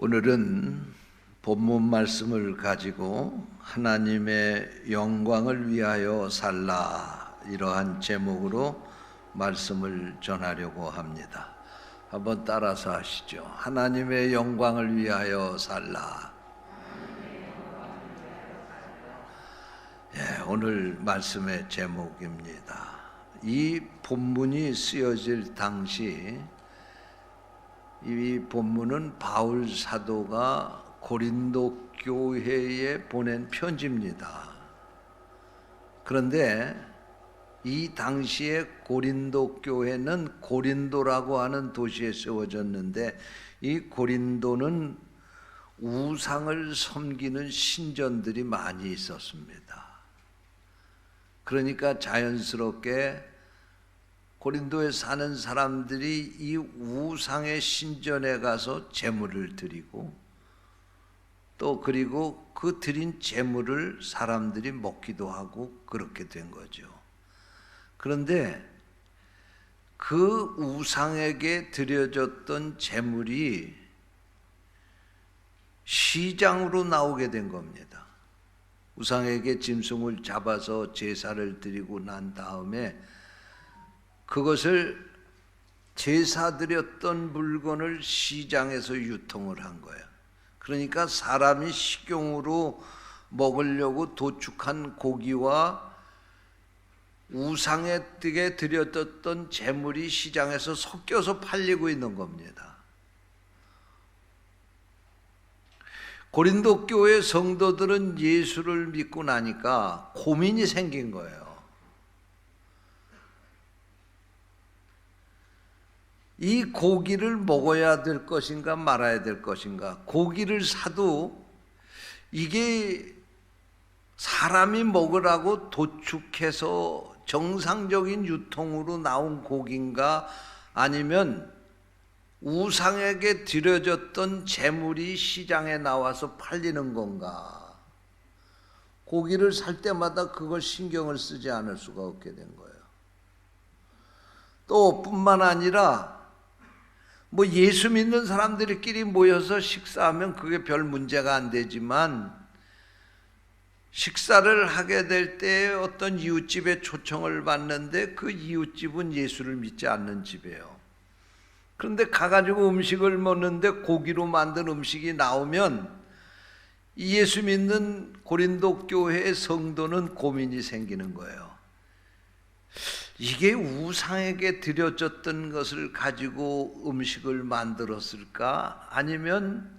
오늘은 본문 말씀을 가지고 하나님의 영광을 위하여 살라, 이러한 제목으로 말씀을 전하려고 합니다. 한번 따라서 하시죠. 하나님의 영광을 위하여 살라. 오늘 말씀의 제목입니다. 이 본문이 쓰여질 당시, 이 본문은 바울 사도가 고린도 교회에 보낸 편지입니다. 그런데 이 당시에 고린도 교회는 고린도라고 하는 도시에 세워졌는데, 이 고린도는 우상을 섬기는 신전들이 많이 있었습니다. 그러니까 자연스럽게 고린도에 사는 사람들이 이 우상의 신전에 가서 제물을 드리고, 또 그리고 그 드린 제물을 사람들이 먹기도 하고 그렇게 된 거죠. 그런데 그 우상에게 드려졌던 제물이 시장으로 나오게 된 겁니다. 우상에게 짐승을 잡아서 제사를 드리고 난 다음에 그것을 제사 드렸던 물건을 시장에서 유통을 한 거예요. 그러니까 사람이 식용으로 먹으려고 도축한 고기와 우상에게 드렸던 제물이 시장에서 섞여서 팔리고 있는 겁니다. 고린도 교회 성도들은 예수를 믿고 나니까 고민이 생긴 거예요. 이 고기를 먹어야 될 것인가 말아야 될 것인가. 고기를 사도 이게 사람이 먹으라고 도축해서 정상적인 유통으로 나온 고기인가, 아니면 우상에게 드려졌던 제물이 시장에 나와서 팔리는 건가. 고기를 살 때마다 그걸 신경을 쓰지 않을 수가 없게 된 거예요. 또 뿐만 아니라 예수 믿는 사람들끼리 모여서 식사하면 그게 별 문제가 안 되지만, 식사를 하게 될 때 어떤 이웃집에 초청을 받는데 그 이웃집은 예수를 믿지 않는 집이에요. 그런데 가가지고 음식을 먹는데 고기로 만든 음식이 나오면 예수 믿는 고린도 교회의 성도는 고민이 생기는 거예요. 이게 우상에게 드려졌던 것을 가지고 음식을 만들었을까? 아니면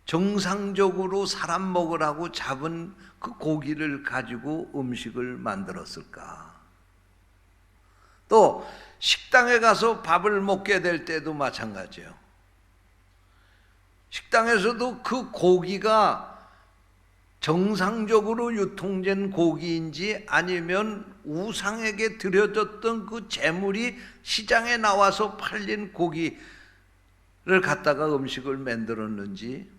정상적으로 사람 먹으라고 잡은 그 고기를 가지고 음식을 만들었을까? 또 식당에 가서 밥을 먹게 될 때도 마찬가지예요. 식당에서도 그 고기가 정상적으로 유통된 고기인지 아니면 우상에게 드려졌던 그 제물이 시장에 나와서 팔린 고기를 갖다가 음식을 만들었는지,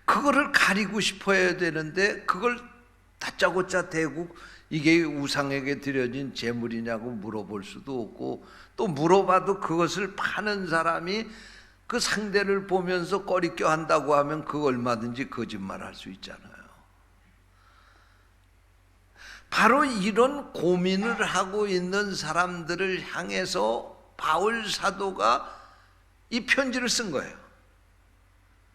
그거를 가리고 싶어야 되는데 그걸 다짜고짜 대고 이게 우상에게 드려진 제물이냐고 물어볼 수도 없고, 또 물어봐도 그것을 파는 사람이 그 상대를 보면서 꺼리껴 한다고 하면 그 얼마든지 거짓말할 수 있잖아요. 바로 이런 고민을 하고 있는 사람들을 향해서 바울 사도가 이 편지를 쓴 거예요.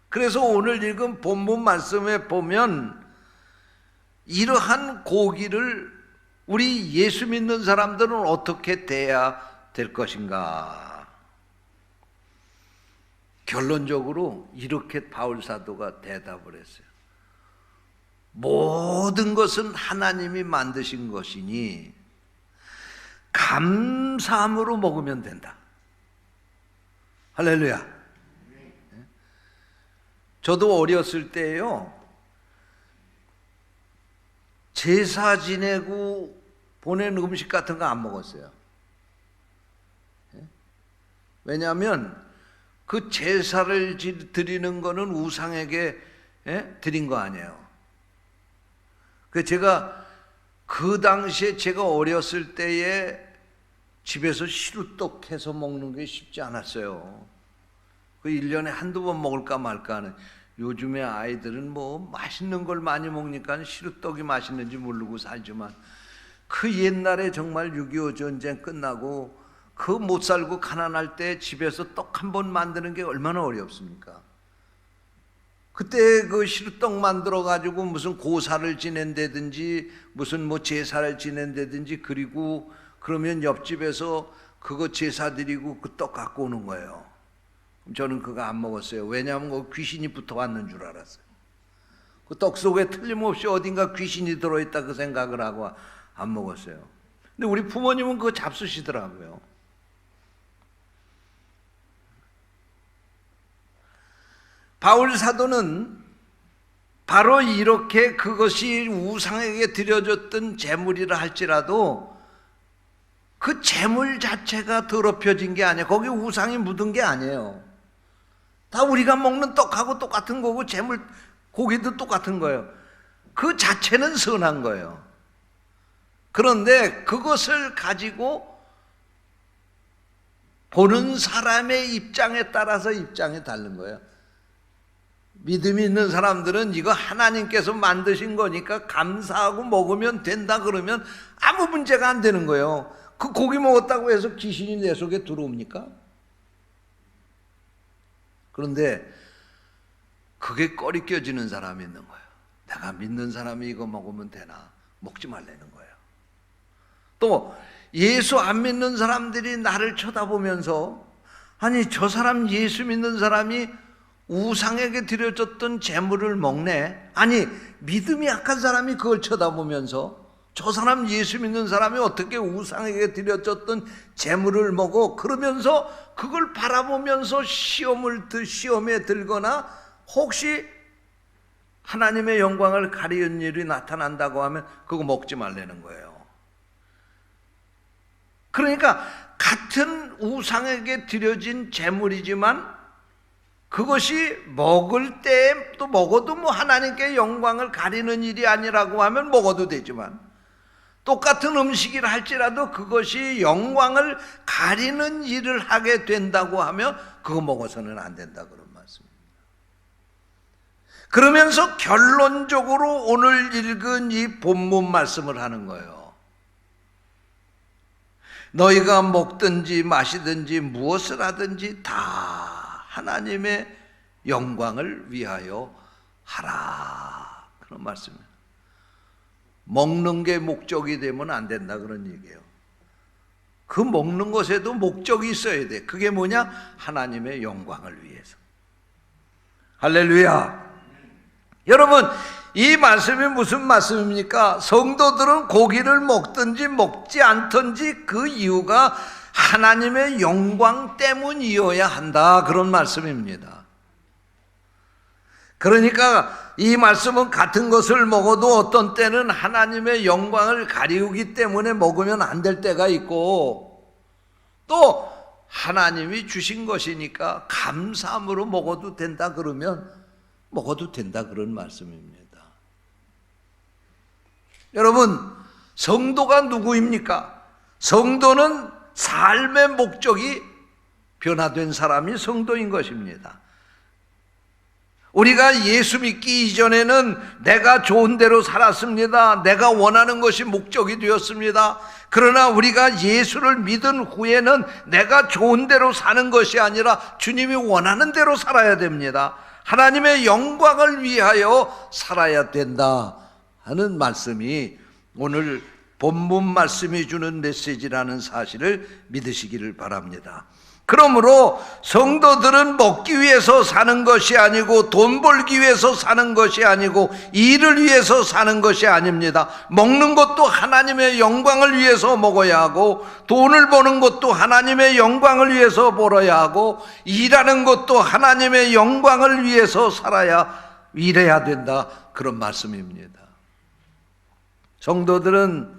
그래서 오늘 읽은 본문 말씀에 보면 이러한 고기를 우리 예수 믿는 사람들은 어떻게 대해야 될 것인가. 결론적으로 이렇게 바울 사도가 대답을 했어요. 모든 것은 하나님이 만드신 것이니 감사함으로 먹으면 된다. 할렐루야. 저도 어렸을 때요, 제사 지내고 보낸 음식 같은 거 안 먹었어요. 왜냐하면 그 제사를 드리는 거는 우상에게 드린 거 아니에요. 제가 그 당시에 제가 어렸을 때에 집에서 시루떡 해서 먹는 게 쉽지 않았어요. 그 1년에 한두 번 먹을까 말까 하는. 요즘에 아이들은 뭐 맛있는 걸 많이 먹으니까 시루떡이 맛있는지 모르고 살지만, 그 옛날에 정말 6.25 전쟁 끝나고 그 못 살고 가난할 때 집에서 떡 한 번 만드는 게 얼마나 어렵습니까? 그때 그 시루떡 만들어 가지고 무슨 고사를 지낸다든지 무슨 뭐 제사를 지낸다든지, 그리고 그러면 옆집에서 그거 제사 드리고 그 떡 갖고 오는 거예요. 저는 그거 안 먹었어요. 왜냐하면 그 귀신이 붙어 왔는 줄 알았어요. 그 떡 속에 틀림없이 어딘가 귀신이 들어있다 그 생각을 하고 안 먹었어요. 근데 우리 부모님은 그거 잡수시더라고요. 바울 사도는 바로 이렇게 그것이 우상에게 드려졌던 제물이라 할지라도 그 제물 자체가 더럽혀진 게 아니에요. 거기 우상이 묻은 게 아니에요. 다 우리가 먹는 떡하고 똑같은 거고 제물 고기도 똑같은 거예요. 그 자체는 선한 거예요. 그런데 그것을 가지고 보는 사람의 입장에 따라서 입장이 다른 거예요. 믿음이 있는 사람들은 이거 하나님께서 만드신 거니까 감사하고 먹으면 된다 그러면 아무 문제가 안 되는 거예요. 그 고기 먹었다고 해서 귀신이 내 속에 들어옵니까? 그런데 그게 꺼리 껴지는 사람이 있는 거예요. 내가 믿는 사람이 이거 먹으면 되나? 먹지 말라는 거예요. 또 예수 안 믿는 사람들이 나를 쳐다보면서, 아니 저 사람 예수 믿는 사람이 우상에게 드려졌던 제물을 먹네. 아니 믿음이 약한 사람이 그걸 쳐다보면서 저 사람 예수 믿는 사람이 어떻게 우상에게 드려졌던 제물을 먹어? 그러면서 그걸 바라보면서 시험에 들거나 혹시 하나님의 영광을 가리는 일이 나타난다고 하면 그거 먹지 말라는 거예요. 그러니까 같은 우상에게 드려진 제물이지만 그것이 먹을 때 또 먹어도 뭐 하나님께 영광을 가리는 일이 아니라고 하면 먹어도 되지만, 똑같은 음식이라 할지라도 그것이 영광을 가리는 일을 하게 된다고 하면 그거 먹어서는 안 된다 그런 말씀입니다. 그러면서 결론적으로 오늘 읽은 이 본문 말씀을 하는 거예요. 너희가 먹든지 마시든지 무엇을 하든지 다 하나님의 영광을 위하여 하라 그런 말씀입니다. 먹는 게 목적이 되면 안 된다 그런 얘기예요. 그 먹는 것에도 목적이 있어야 돼. 그게 뭐냐? 하나님의 영광을 위해서. 할렐루야. 여러분 이 말씀이 무슨 말씀입니까? 성도들은 고기를 먹든지 먹지 않든지 그 이유가 하나님의 영광 때문이어야 한다 그런 말씀입니다. 그러니까 이 말씀은 같은 것을 먹어도 어떤 때는 하나님의 영광을 가리우기 때문에 먹으면 안 될 때가 있고, 또 하나님이 주신 것이니까 감사함으로 먹어도 된다 그러면 먹어도 된다 그런 말씀입니다. 여러분 성도가 누구입니까? 성도는 삶의 목적이 변화된 사람이 성도인 것입니다. 우리가 예수 믿기 이전에는 내가 좋은 대로 살았습니다. 내가 원하는 것이 목적이 되었습니다. 그러나 우리가 예수를 믿은 후에는 내가 좋은 대로 사는 것이 아니라 주님이 원하는 대로 살아야 됩니다. 하나님의 영광을 위하여 살아야 된다 하는 말씀이 오늘 본문 말씀이 주는 메시지라는 사실을 믿으시기를 바랍니다. 그러므로 성도들은 먹기 위해서 사는 것이 아니고 돈 벌기 위해서 사는 것이 아니고 일을 위해서 사는 것이 아닙니다. 먹는 것도 하나님의 영광을 위해서 먹어야 하고, 돈을 버는 것도 하나님의 영광을 위해서 벌어야 하고, 일하는 것도 하나님의 영광을 위해서 일해야 된다 그런 말씀입니다. 성도들은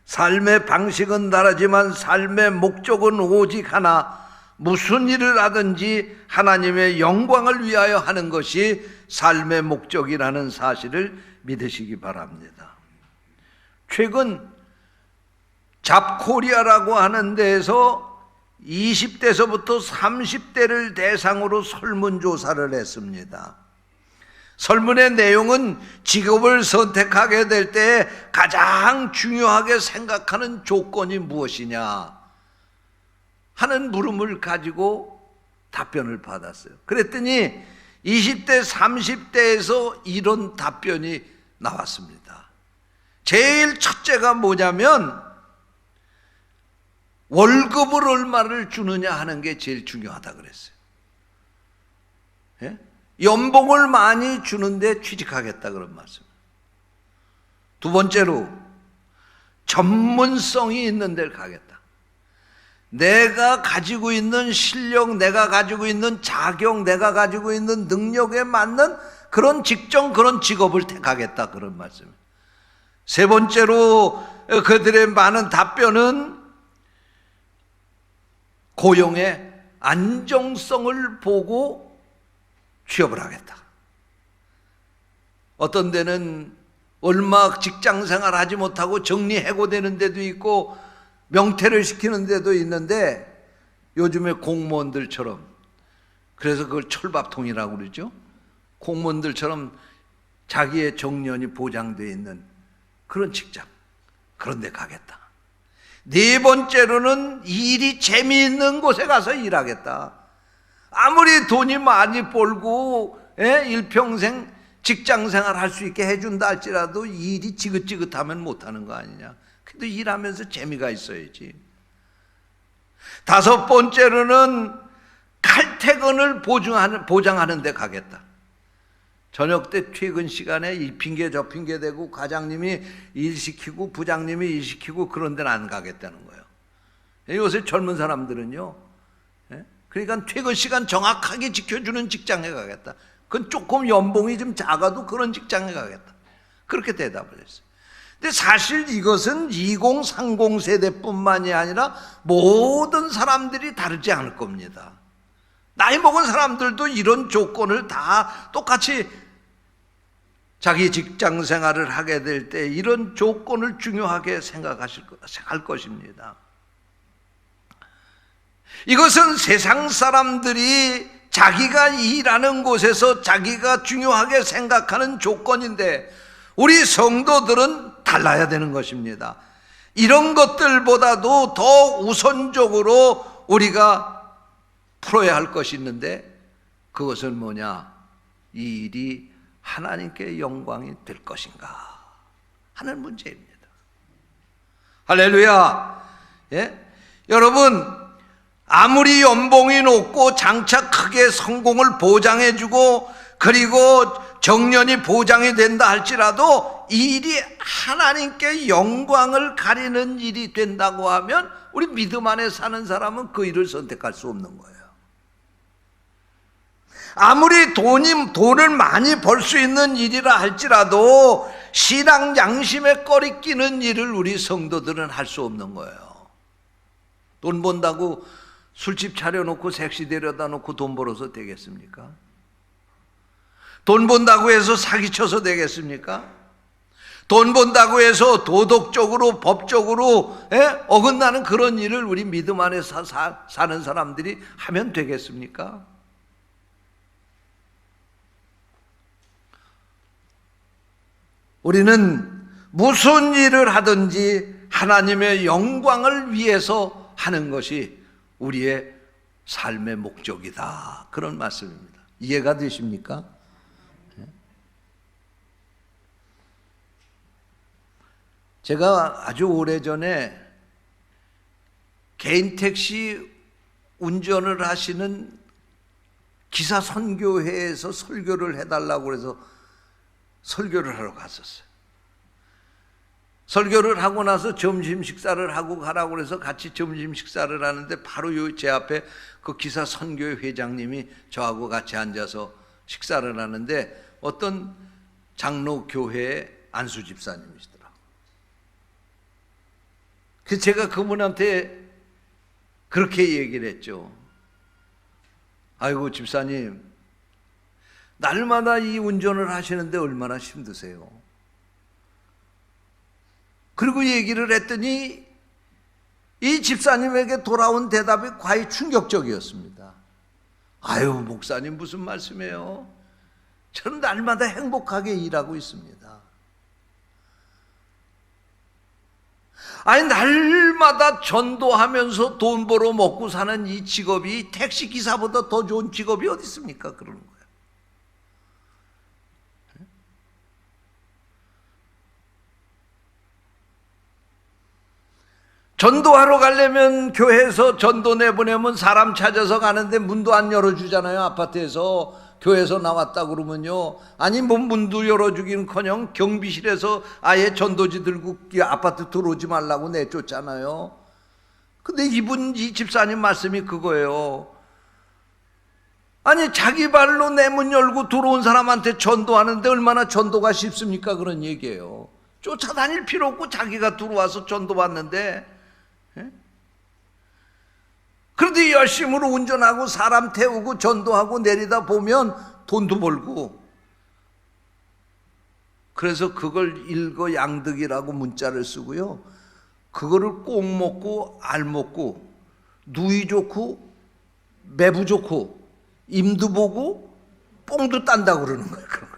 삶의 방식은 다르지만 삶의 목적은 오직 하나, 무슨 일을 하든지 하나님의 영광을 위하여 하는 것이 삶의 목적이라는 사실을 믿으시기 바랍니다. 최근 잡코리아라고 하는 데에서 20대서부터 30대를 대상으로 설문조사를 했습니다. 설문의 내용은 직업을 선택하게 될 때 가장 중요하게 생각하는 조건이 무엇이냐 하는 물음을 가지고 답변을 받았어요. 그랬더니 20대, 30대에서 이런 답변이 나왔습니다. 제일 첫째가 뭐냐면 월급을 얼마를 주느냐 하는 게 제일 중요하다 그랬어요. 예? 연봉을 많이 주는데 취직하겠다 그런 말씀. 두 번째로 전문성이 있는 데를 가겠다. 내가 가지고 있는 실력, 내가 가지고 있는 자격, 내가 가지고 있는 능력에 맞는 그런 직종, 그런 직업을 택하겠다 그런 말씀입니다. 세 번째로 그들의 많은 답변은 고용의 안정성을 보고 취업을 하겠다. 어떤 데는 얼마 직장생활 하지 못하고 정리해고되는 데도 있고 명퇴를 시키는 데도 있는데 요즘에 공무원들처럼, 그래서 그걸 철밥통이라고 그러죠. 공무원들처럼 자기의 정년이 보장되어 있는 그런 직장, 그런 데 가겠다. 네 번째로는 일이 재미있는 곳에 가서 일하겠다. 아무리 돈이 많이 벌고 일평생 직장생활 할 수 있게 해준다 할지라도 일이 지긋지긋하면 못하는 거 아니냐. 근데 일하면서 재미가 있어야지. 다섯 번째로는 칼퇴근을 보장하는 데 가겠다. 저녁 때 퇴근 시간에 이 핑계 저 핑계 대고 과장님이 일 시키고 부장님이 일 시키고 그런 데는 안 가겠다는 거예요. 요새 젊은 사람들은요, 그러니까 퇴근 시간 정확하게 지켜주는 직장에 가겠다. 그건 조금 연봉이 좀 작아도 그런 직장에 가겠다. 그렇게 대답을 했어요. 근데 사실 이것은 2030 세대뿐만이 아니라 모든 사람들이 다르지 않을 겁니다. 나이 먹은 사람들도 이런 조건을 다 똑같이 자기 직장 생활을 하게 될 때 이런 조건을 중요하게 생각할 것입니다. 이것은 세상 사람들이 자기가 일하는 곳에서 자기가 중요하게 생각하는 조건인데 우리 성도들은 달라야 되는 것입니다. 이런 것들보다도 더 우선적으로 우리가 풀어야 할 것이 있는데 그것은 뭐냐? 이 일이 하나님께 영광이 될 것인가 하는 문제입니다. 할렐루야. 여러분, 아무리 연봉이 높고 장차 크게 성공을 보장해주고 그리고 정년이 보장이 된다 할지라도 이 일이 하나님께 영광을 가리는 일이 된다고 하면 우리 믿음 안에 사는 사람은 그 일을 선택할 수 없는 거예요. 아무리 돈을 많이 벌 수 있는 일이라 할지라도 신앙 양심에 꺼리 끼는 일을 우리 성도들은 할 수 없는 거예요. 돈 번다고 술집 차려놓고 색시 데려다 놓고 돈 벌어서 되겠습니까? 돈 번다고 해서 사기쳐서 되겠습니까? 돈 번다고 해서 도덕적으로 법적으로 어긋나는 그런 일을 우리 믿음 안에서 사는 사람들이 하면 되겠습니까? 우리는 무슨 일을 하든지 하나님의 영광을 위해서 하는 것이 우리의 삶의 목적이다. 그런 말씀입니다. 이해가 되십니까? 제가 아주 오래전에 개인 택시 운전을 하시는 기사 선교회에서 설교를 해달라고 해서 설교를 하러 갔었어요. 설교를 하고 나서 점심 식사를 하고 가라고 해서 같이 점심 식사를 하는데 바로 제 앞에 그 기사 선교회 회장님이 저하고 같이 앉아서 식사를 하는데 어떤 장로교회의 안수 집사님이시더라고요. 그래서 제가 그분한테 그렇게 얘기를 했죠. 아이고 집사님, 날마다 이 운전을 하시는데 얼마나 힘드세요? 그리고 얘기를 했더니 이 집사님에게 돌아온 대답이 과히 충격적이었습니다. 아유, 목사님 무슨 말씀이에요? 저는 날마다 행복하게 일하고 있습니다. 아니, 날마다 전도하면서 돈 벌어 먹고 사는 이 직업이 택시기사보다 더 좋은 직업이 어디 있습니까? 그러는 거예요. 전도하러 가려면 교회에서 전도 내보내면 사람 찾아서 가는데 문도 안 열어주잖아요. 아파트에서 교회에서 나왔다 그러면요, 아니 뭐 문도 열어주기는커녕 경비실에서 아예 전도지 들고 아파트 들어오지 말라고 내쫓잖아요. 근데 이 집사님 말씀이 그거예요. 아니, 자기 발로 내 문 열고 들어온 사람한테 전도하는데 얼마나 전도가 쉽습니까? 그런 얘기예요. 쫓아다닐 필요 없고 자기가 들어와서 전도받는데, 그런데 열심으로 운전하고 사람 태우고 전도하고 내리다 보면 돈도 벌고, 그래서 그걸 일거양득이라고 문자를 쓰고요, 그거를 꼭 먹고 알 먹고 누이 좋고 매부 좋고 임도 보고 뽕도 딴다고 그러는 거예요. 그런 거.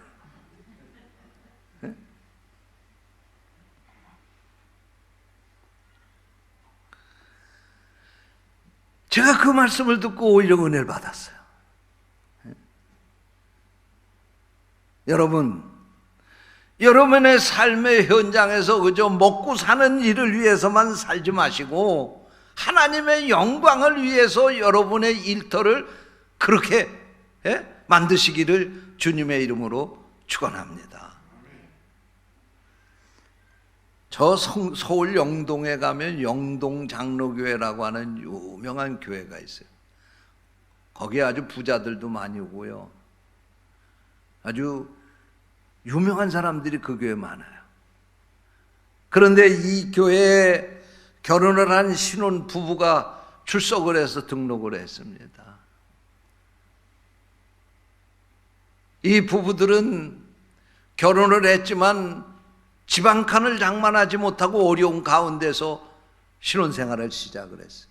제가 그 말씀을 듣고 오히려 은혜를 받았어요. 여러분의 삶의 현장에서 그저 먹고 사는 일을 위해서만 살지 마시고 하나님의 영광을 위해서 여러분의 일터를 그렇게 만드시기를 주님의 이름으로 축원합니다. 저 서울 영동에 가면 영동장로교회라고 하는 유명한 교회가 있어요. 거기에 아주 부자들도 많이 오고요, 아주 유명한 사람들이 그 교회에 많아요. 그런데 이 교회에 결혼을 한 신혼 부부가 출석을 해서 등록을 했습니다. 이 부부들은 결혼을 했지만 집 한 칸을 장만하지 못하고 어려운 가운데서 신혼생활을 시작을 했어요.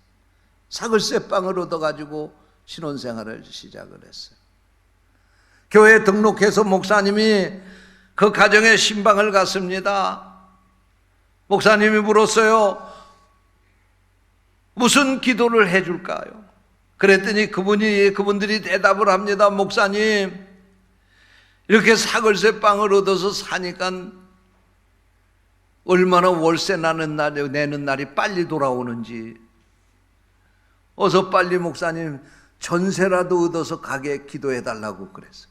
사글세 빵을 얻어가지고 신혼생활을 시작을 했어요. 교회에 등록해서 목사님이 그 가정에 신방을 갔습니다. 목사님이 물었어요. 무슨 기도를 해줄까요? 그랬더니 그분들이 대답을 합니다. 목사님, 이렇게 사글세 빵을 얻어서 사니까 얼마나 월세 내는 날이 빨리 돌아오는지, 어서 빨리 목사님 전세라도 얻어서 가게 기도해 달라고 그랬어요.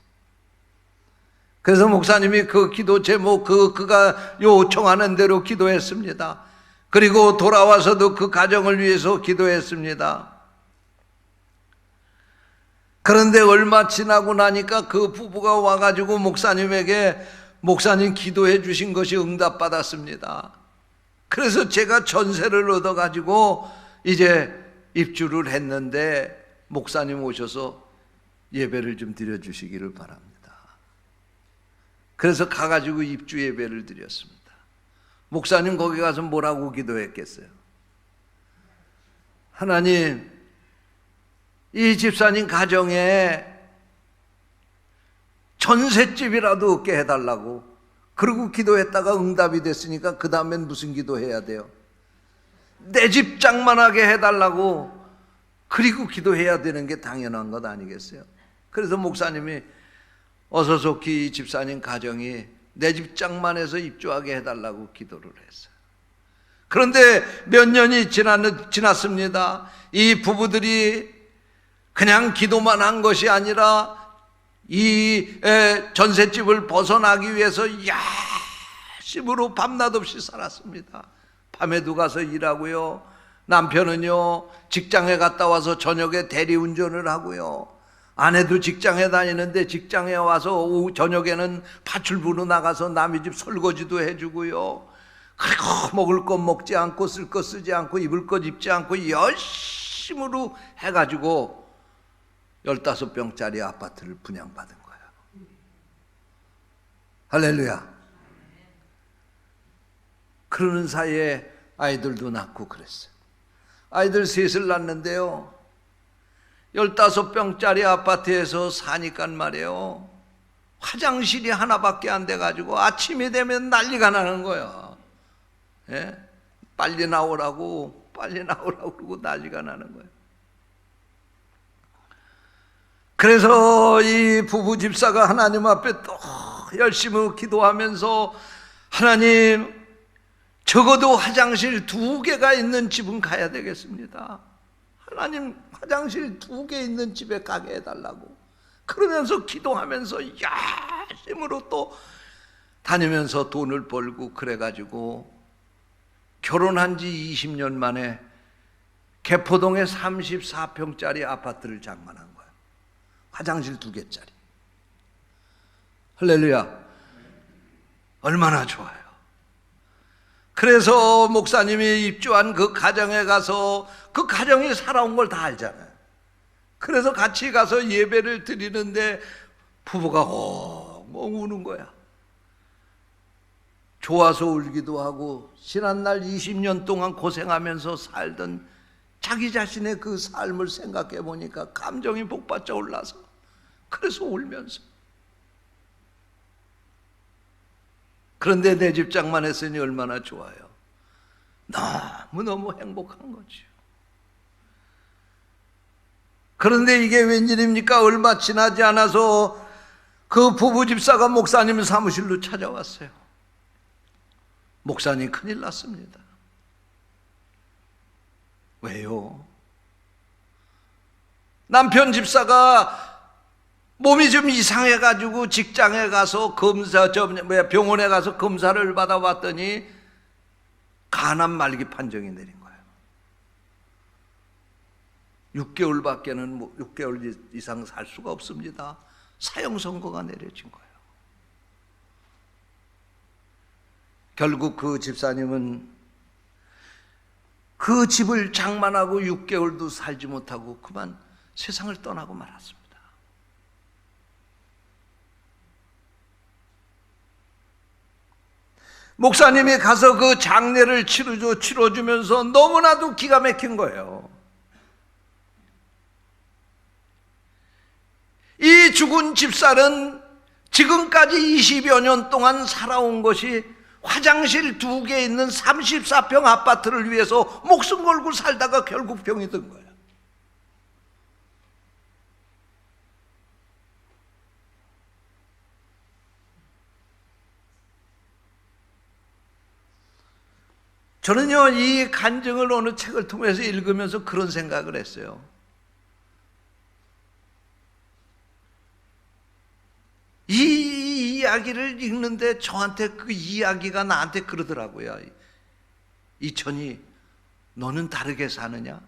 그래서 목사님이 그 기도 제목, 그가 요청하는 대로 기도했습니다. 그리고 돌아와서도 그 가정을 위해서 기도했습니다. 그런데 얼마 지나고 나니까 그 부부가 와가지고 목사님에게, 목사님 기도해 주신 것이 응답받았습니다. 그래서 제가 전세를 얻어가지고 이제 입주를 했는데 목사님 오셔서 예배를 좀 드려주시기를 바랍니다. 그래서 가가지고 입주 예배를 드렸습니다. 목사님 거기 가서 뭐라고 기도했겠어요? 하나님, 이 집사님 가정에 전셋집이라도 얻게 해달라고, 그리고 기도했다가 응답이 됐으니까 그 다음엔 무슨 기도해야 돼요? 내 집 장만하게 해달라고, 그리고 기도해야 되는 게 당연한 것 아니겠어요? 그래서 목사님이 어서 좋게 이 집사님 가정이 내 집 장만해서 입주하게 해달라고 기도를 했어요. 그런데 몇 년이 지났습니다. 이 부부들이 그냥 기도만 한 것이 아니라 이 전셋집을 벗어나기 위해서 열심으로 밤낮 없이 살았습니다. 밤에도 가서 일하고요, 남편은요 직장에 갔다 와서 저녁에 대리운전을 하고요, 아내도 직장에 다니는데 직장에 와서 오후 저녁에는 파출부로 나가서 남의 집 설거지도 해주고요, 그리고 먹을 것 먹지 않고 쓸 것 쓰지 않고 입을 것 입지 않고 열심으로 해가지고 15평짜리 아파트를 분양받은 거예요. 할렐루야. 그러는 사이에 아이들도 낳고 그랬어요. 아이들 셋을 낳는데요, 15평짜리 아파트에서 사니까 말이에요, 화장실이 하나밖에 안 돼가지고 아침이 되면 난리가 나는 거야. 예? 빨리 나오라고 그러고 난리가 나는 거예요. 그래서 이 부부 집사가 하나님 앞에 또 열심히 기도하면서, 하나님, 적어도 화장실 2개가 있는 집은 가야 되겠습니다. 하나님, 화장실 2개 있는 집에 가게 해달라고. 그러면서 기도하면서 열심으로 또 다니면서 돈을 벌고 그래가지고 결혼한 지 20년 만에 개포동에 34평짜리 아파트를 장만한 거예요. 화장실 2개짜리. 할렐루야. 얼마나 좋아요. 그래서 목사님이 입주한 그 가정에 가서 그 가정이 살아온 걸 다 알잖아요. 그래서 같이 가서 예배를 드리는데 부부가 엉엉 우는 거야. 좋아서 울기도 하고, 지난날 20년 동안 고생하면서 살던 자기 자신의 그 삶을 생각해 보니까 감정이 복받쳐 올라서, 그래서 울면서. 그런데 내 집 장만했으니 얼마나 좋아요. 너무너무 행복한 거죠. 그런데 이게 웬일입니까? 얼마 지나지 않아서 그 부부 집사가 목사님 사무실로 찾아왔어요. 목사님, 큰일 났습니다. 왜요? 남편 집사가 몸이 좀 이상해가지고 직장에 가서 병원에 가서 검사를 받아봤더니 간암 말기 판정이 내린 거예요. 6개월 이상 살 수가 없습니다. 사형 선고가 내려진 거예요. 결국 그 집사님은 그 집을 장만하고 6개월도 살지 못하고 그만 세상을 떠나고 말았습니다. 목사님이 가서 그 장례를 치러주면서 너무나도 기가 막힌 거예요. 이 죽은 집사는 지금까지 20여 년 동안 살아온 것이 화장실 2개 있는 34평 아파트를 위해서 목숨 걸고 살다가 결국 병이 든 거예요. 저는요, 이 간증을 어느 책을 통해서 읽으면서 그런 생각을 했어요. 이 이야기를 읽는데 저한테 그 이야기가 나한테 그러더라고요. 이천이, 너는 다르게 사느냐?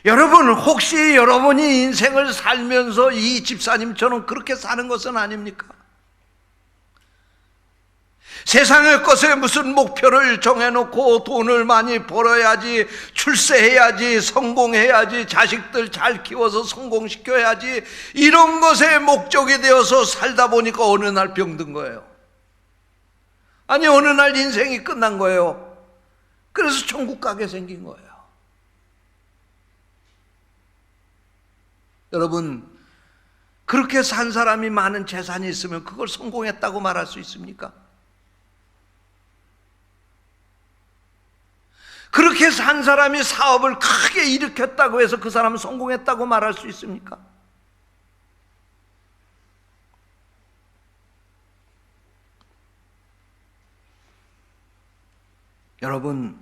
여러분, 혹시 여러분이 인생을 살면서 이 집사님처럼 그렇게 사는 것은 아닙니까? 세상의 것에 무슨 목표를 정해놓고 돈을 많이 벌어야지, 출세해야지, 성공해야지, 자식들 잘 키워서 성공시켜야지, 이런 것에 목적이 되어서 살다 보니까 어느 날 병든 거예요. 아니, 어느 날 인생이 끝난 거예요. 그래서 천국 가게 생긴 거예요. 여러분, 그렇게 산 사람이 많은 재산이 있으면 그걸 성공했다고 말할 수 있습니까? 그렇게 산 사람이 사업을 크게 일으켰다고 해서 그 사람은 성공했다고 말할 수 있습니까? 여러분,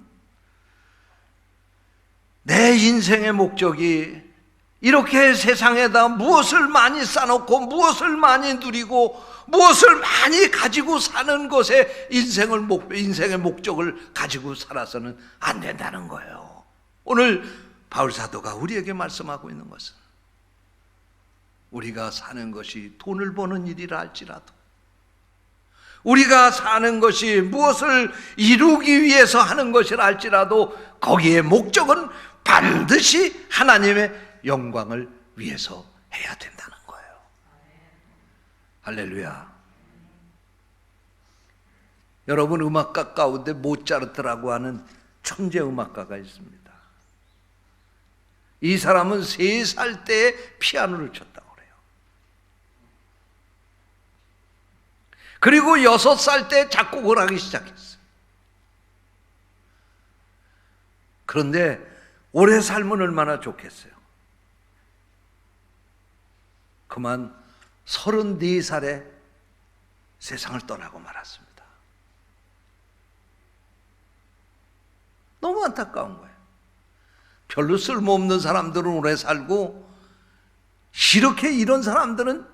내 인생의 목적이 이렇게 세상에다 무엇을 많이 쌓아놓고 무엇을 많이 누리고 무엇을 많이 가지고 사는 것에 인생의 목적을 가지고 살아서는 안 된다는 거예요. 오늘 바울사도가 우리에게 말씀하고 있는 것은, 우리가 사는 것이 돈을 버는 일이라 할지라도, 우리가 사는 것이 무엇을 이루기 위해서 하는 것이라 할지라도 거기에 목적은 반드시 하나님의 영광을 위해서 해야 된다는 거예요. 할렐루야. 여러분, 음악가 가운데 모차르트라고 하는 천재 음악가가 있습니다. 이 사람은 3살 때 피아노를 쳤다고 그래요. 그리고 6살 때 작곡을 하기 시작했어요. 그런데 오래 살면 얼마나 좋겠어요. 그만 34살에 세상을 떠나고 말았습니다. 너무 안타까운 거예요. 별로 쓸모없는 사람들은 오래 살고 이렇게 이런 사람들은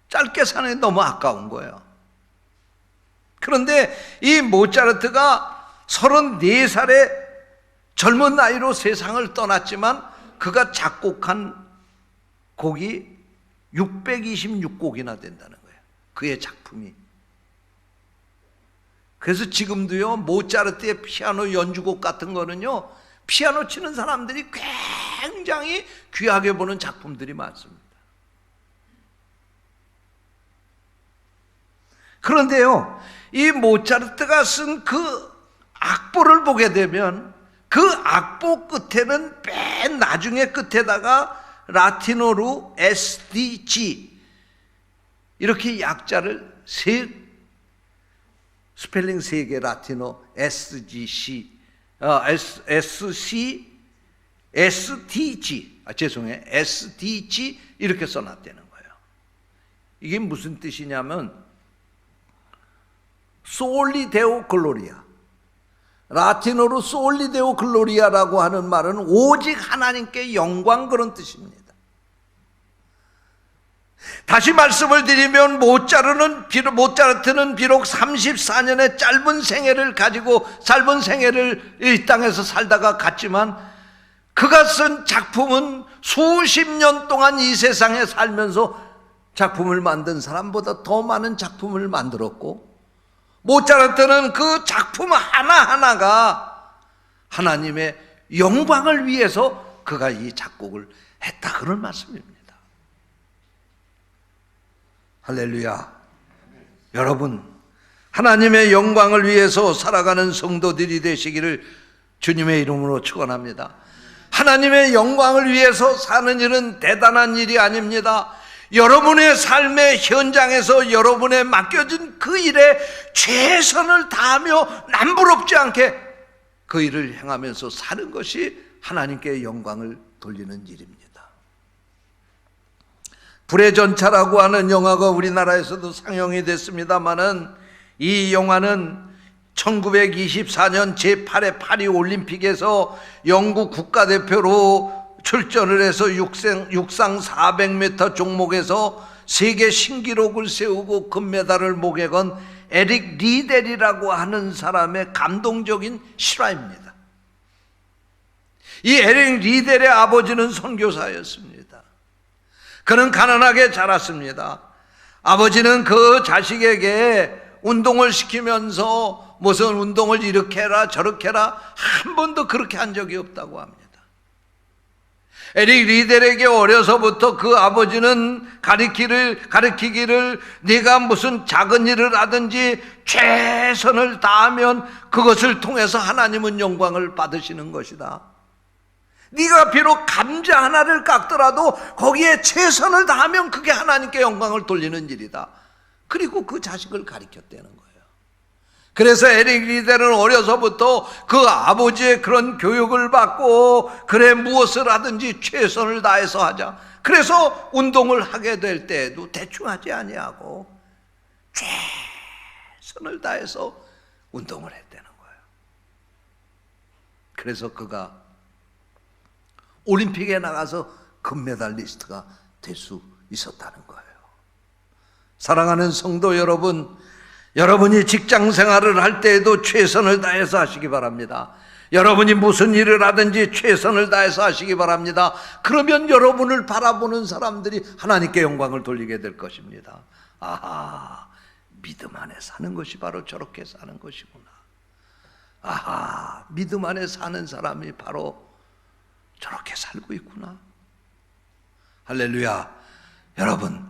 짧게 사는 게 너무 아까운 거예요. 그런데 이 모차르트가 34살에 젊은 나이로 세상을 떠났지만 그가 작곡한 곡이 626곡이나 된다는 거예요. 그의 작품이. 그래서 지금도요, 모차르트의 피아노 연주곡 같은 거는요, 피아노 치는 사람들이 굉장히 귀하게 보는 작품들이 많습니다. 그런데요, 이 모차르트가 쓴 그 악보를 보게 되면 그 악보 끝에는 맨 나중에 끝에다가 라틴어로 SDG 이렇게 약자를 스펠링 3개 라틴어 SGC, SC, STG, SDG 이렇게 써놨다는 거예요. 이게 무슨 뜻이냐면 솔리 데오 글로리아, 라틴어로 솔리 데오 글로리아라고 하는 말은 오직 하나님께 영광, 그런 뜻입니다. 다시 말씀을 드리면 모차르트는 비록 34년의 짧은 생애를 이 땅에서 살다가 갔지만 그가 쓴 작품은 수십 년 동안 이 세상에 살면서 작품을 만든 사람보다 더 많은 작품을 만들었고, 모차르트는 그 작품 하나하나가 하나님의 영광을 위해서 그가 이 작곡을 했다, 그런 말씀입니다. 할렐루야. 여러분, 하나님의 영광을 위해서 살아가는 성도들이 되시기를 주님의 이름으로 축원합니다. 하나님의 영광을 위해서 사는 일은 대단한 일이 아닙니다. 여러분의 삶의 현장에서 여러분에 맡겨진 그 일에 최선을 다하며 남부럽지 않게 그 일을 행하면서 사는 것이 하나님께 영광을 돌리는 일입니다. 불의 전차라고 하는 영화가 우리나라에서도 상영이 됐습니다마는 이 영화는 1924년 제8회 파리 올림픽에서 영국 국가대표로 출전을 해서 육상 400m 종목에서 세계 신기록을 세우고 금메달을 목에 건 에릭 리델이라고 하는 사람의 감동적인 실화입니다. 이 에릭 리델의 아버지는 선교사였습니다. 그는 가난하게 자랐습니다. 아버지는 그 자식에게 운동을 시키면서 무슨 운동을 이렇게 해라 저렇게 해라 한 번도 그렇게 한 적이 없다고 합니다. 에릭 리델에게 어려서부터 그 아버지는 가르치기를 네가 무슨 작은 일을 하든지 최선을 다하면 그것을 통해서 하나님은 영광을 받으시는 것이다. 네가 비록 감자 하나를 깎더라도 거기에 최선을 다하면 그게 하나님께 영광을 돌리는 일이다. 그리고 그 자식을 가르쳤다는 거예요. 그래서 에릭 리델은 어려서부터 그 아버지의 그런 교육을 받고 그래 무엇을 하든지 최선을 다해서 하자. 그래서 운동을 하게 될 때에도 대충 하지 아니하고 최선을 다해서 운동을 했다는 거예요. 그래서 그가 올림픽에 나가서 금메달리스트가 될 수 있었다는 거예요. 사랑하는 성도 여러분, 여러분이 직장 생활을 할 때에도 최선을 다해서 하시기 바랍니다. 여러분이 무슨 일을 하든지 최선을 다해서 하시기 바랍니다. 그러면 여러분을 바라보는 사람들이 하나님께 영광을 돌리게 될 것입니다. 아하, 믿음 안에 사는 것이 바로 저렇게 사는 것이구나. 아하, 믿음 안에 사는 사람이 바로 저렇게 살고 있구나. 할렐루야. 여러분,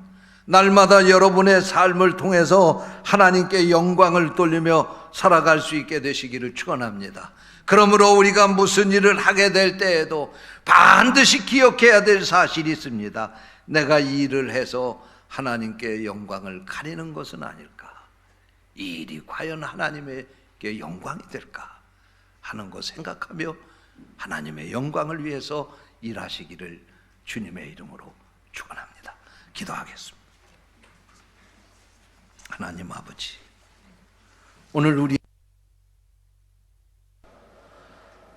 날마다 여러분의 삶을 통해서 하나님께 영광을 돌리며 살아갈 수 있게 되시기를 축원합니다. 그러므로 우리가 무슨 일을 하게 될 때에도 반드시 기억해야 될 사실이 있습니다. 내가 이 일을 해서 하나님께 영광을 가리는 것은 아닐까? 이 일이 과연 하나님에게 영광이 될까 하는 것 생각하며 하나님의 영광을 위해서 일하시기를 주님의 이름으로 축원합니다. 기도하겠습니다. 하나님 아버지, 오늘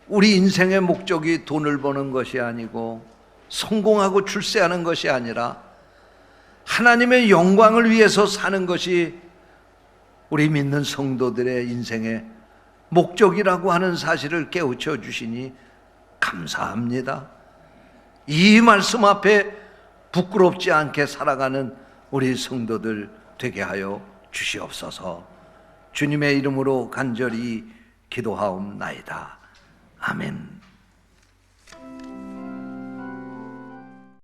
우리 인생의 목적이 돈을 버는 것이 아니고 성공하고 출세하는 것이 아니라 하나님의 영광을 위해서 사는 것이 우리 믿는 성도들의 인생의 목적이라고 하는 사실을 깨우쳐 주시니 감사합니다. 이 말씀 앞에 부끄럽지 않게 살아가는 우리 성도들 되게 하여 주시옵소서. 주님의 이름으로 간절히 기도하옵나이다. 아멘.